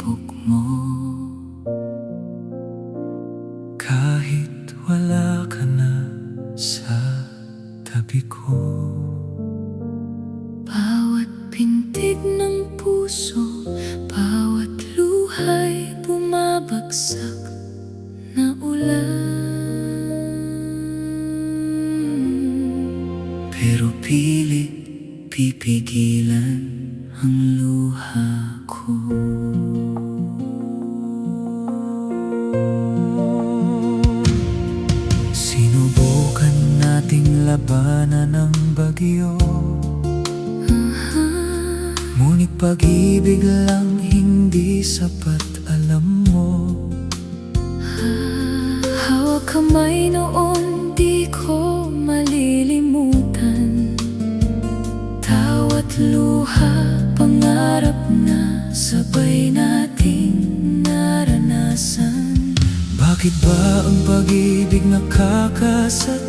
tibok mo. Kahit wala ka na sa tabi ko, bawat pintig ng puso, bawat luha'y bumabagsak na ulan. Pero pilit pipigilan ang luha ko. Sinubukan nating labanan ang bagyo, ngunit pag-ibig lang hindi sapat, alam mo. Hawak kamay noon, di ko malilimutan. Tawat luha, pangarap na sabay nating naranasan. Bakit ba ang pag-ibig nakakasakit?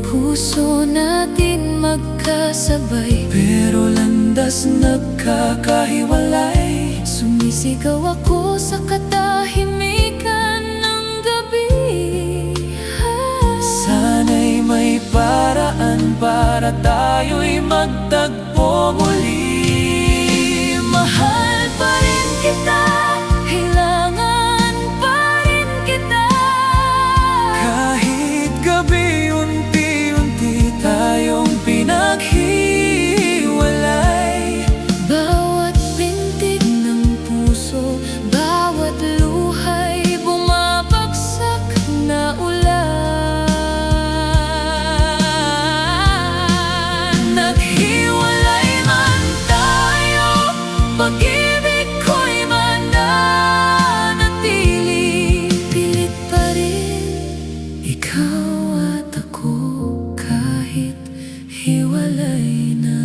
Puso natin magkasabay, pero landas nagkakahiwalay. Sumisigaw ako sa katahimikan ng gabi. Sana'y may paraan para tayo'y magtagpo muli. Mahal pa rin kita, kailangan pa rin kita. Kahit gabi unti-unti tayong pinaghiwalay. Bawat pintig ng puso, bawat luha'y bumabagsak na ulan. Naghiwalay man tayo, pag-ibig ko'y mananatili. Pilit pa rin ikaw at ako, kahit hiwalay na.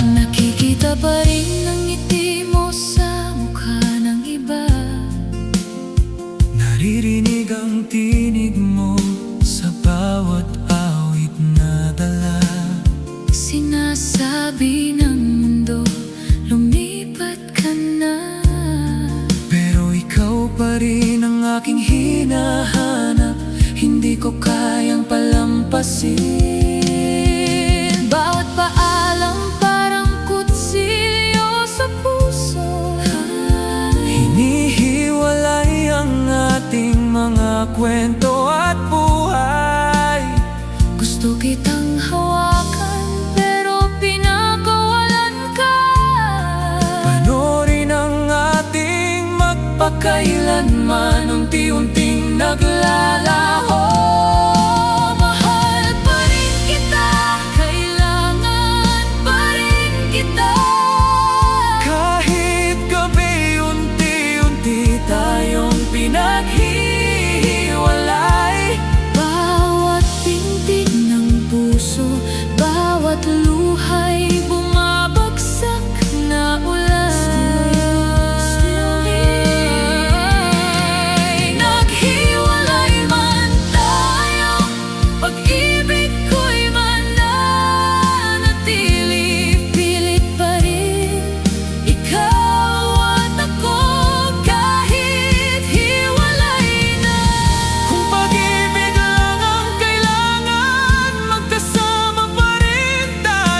Nakikita pa rin ang ngiti mo sa mukha ng iba. Naririnig ang tinig mo sa bawat awit na dala. Sinasabi ng mundo, lumipat ka na. Pero ikaw pa rin ang aking hinahanap, hindi ko kayang palampasin. Bawat paalam parang kutsilyo sa puso. Hinihiwalay ang ating mga kwento at buhay. Gusto kitang hawakan, pero pinakawalan ka. Panoorin ang ating magpakailanman, unti-unting naglalaho. Mahal pa rin kita, kailangan pa rin kita. Kahit gabi unti-unti tayong pinaghiwalay. Bawat pintig ng puso, bawat luha'y bumabagsak na ulan. Naghiwalay man tayo, pag-ibig ko'y mananatili. Pilit pa rin ikaw at ako, kahit hiwalay na. Kung pag-ibig lang ang kailangan, magkasama pa rin tayo.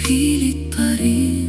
pilit pa rin